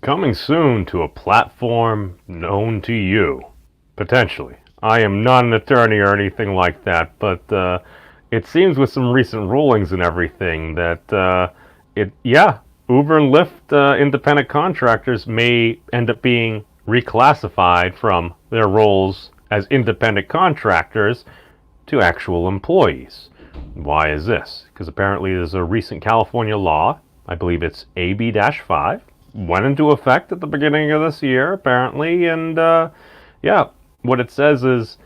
Coming soon to a platform known to you. Potentially. I am not an attorney or anything like that, but it seems with some recent rulings and everything that Uber and Lyft independent contractors may end up being reclassified from their roles as independent contractors to actual employees. Why is this? Because apparently there's a recent California law, I believe it's AB-5, went into effect at the beginning of this year, apparently, and what it says is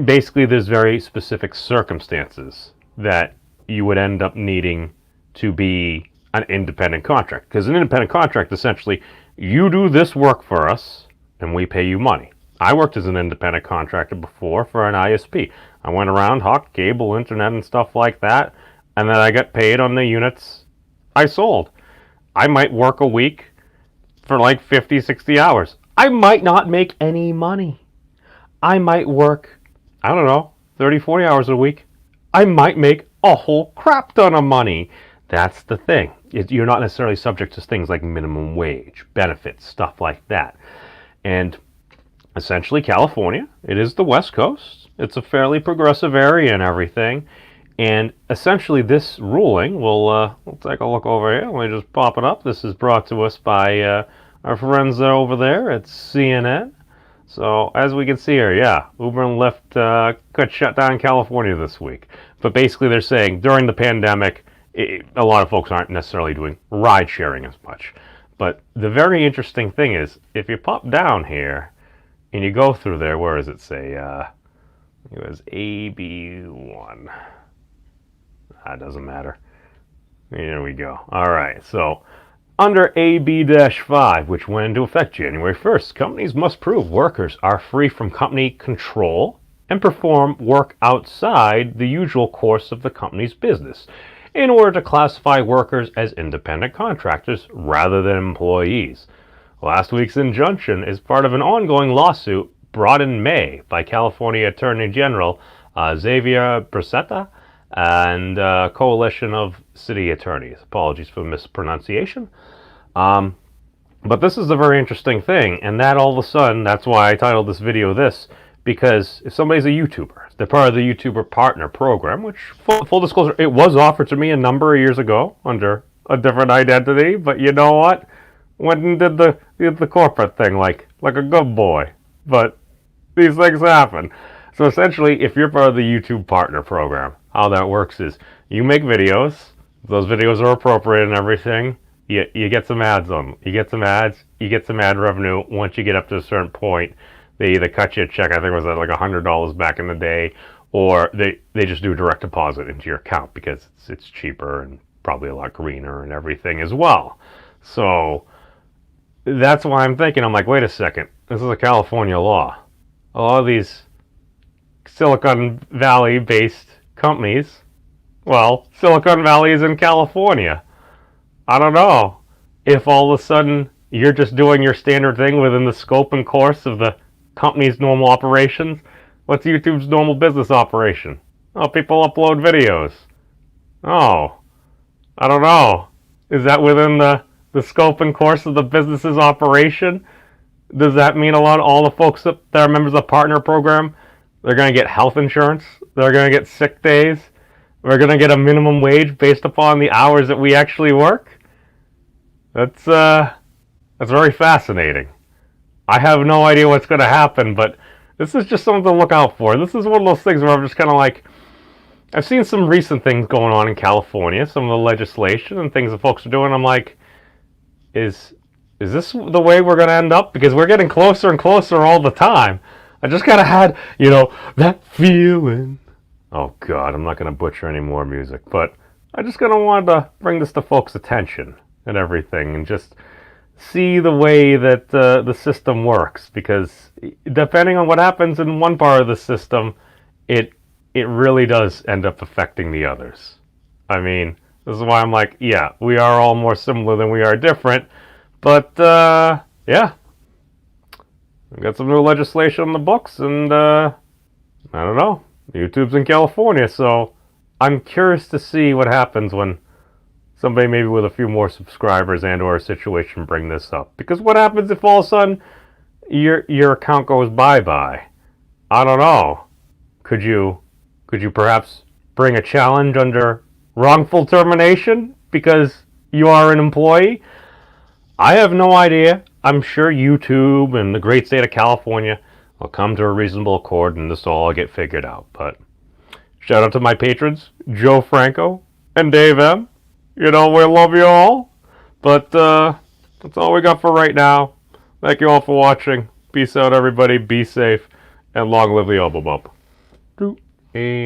basically there's very specific circumstances that you would end up needing to be an independent contractor. Because an independent contract, essentially, you do this work for us and we pay you money. I worked as an independent contractor before for an ISP. I went around, hawked cable, internet, and stuff like that, and then I got paid on the units I sold. I might work a week for like 50, 60 hours. I might not make any money. I might work, 30, 40 hours a week. I might make a whole crap ton of money. That's the thing. You're not necessarily subject to things like minimum wage, benefits, stuff like that. And essentially California, it is the West Coast. It's a fairly progressive area and everything. And essentially this ruling, we'll take a look over here. Let me just pop it up. This is brought to us by our friends over there at CNN. So as we can see here, Uber and Lyft could shut down California this week. But basically they're saying during the pandemic, a lot of folks aren't necessarily doing ride sharing as much. But the very interesting thing is, if you pop down here and you go through there, where does it say? It was AB1. That doesn't matter. Here we go. All right, so under AB-5, which went into effect January 1st, companies must prove workers are free from company control and perform work outside the usual course of the company's business in order to classify workers as independent contractors rather than employees. Last week's injunction is part of an ongoing lawsuit brought in May by California Attorney General Xavier Becerra and a coalition of city attorneys. Apologies for mispronunciation. But this is a very interesting thing, and that all of a sudden, that's why I titled this video this, because if somebody's a YouTuber, they're part of the YouTuber Partner Program, which, full disclosure, it was offered to me a number of years ago under a different identity, but you know what? Went and did the corporate thing like a good boy. But these things happen. So essentially, if you're part of the YouTube Partner Program, how that works is you make videos, those videos are appropriate and everything, you get some ads on them. You get some ads, you get some ad revenue. Once you get up to a certain point, they either cut you a check, I think it was like $100 back in the day, or they just do a direct deposit into your account because it's cheaper and probably a lot greener and everything as well. So that's why I'm thinking, I'm like, wait a second, this is a California law. A lot of these Silicon Valley based companies, well, Silicon Valley is in California. I don't know if all of a sudden you're just doing your standard thing within the scope and course of the company's normal operations. What's YouTube's normal business operation? Oh, people upload videos. Oh, I don't know. Is that within the scope and course of the business's operation? Does that mean all the folks that are members of the partner program, they're going to get health insurance? They're going to get sick days? We're going to get a minimum wage based upon the hours that we actually work? That's very fascinating. I have no idea what's going to happen, but this is just something to look out for. This is one of those things where I'm just kind of like, I've seen some recent things going on in California, some of the legislation and things that folks are doing. I'm like, is this the way we're going to end up? Because we're getting closer and closer all the time. I just kind of had, that feeling. Oh, God, I'm not going to butcher any more music, but I just kind of wanted to bring this to folks' attention and everything and just see the way that the system works, because depending on what happens in one part of the system, it really does end up affecting the others. I mean, this is why I'm like, yeah, we are all more similar than we are different, but yeah, we've got some new legislation on the books, and I don't know, YouTube's in California, so I'm curious to see what happens when somebody maybe with a few more subscribers and or a situation bring this up. Because what happens if all of a sudden your account goes bye-bye? I don't know. Could you perhaps bring a challenge under wrongful termination because you are an employee? I have no idea. I'm sure YouTube and the great state of California will come to a reasonable accord and this will all get figured out. But shout out to my patrons, Joe Franco and Dave M. You know, we love you all. But that's all we got for right now. Thank you all for watching. Peace out, everybody. Be safe. And long live the album up.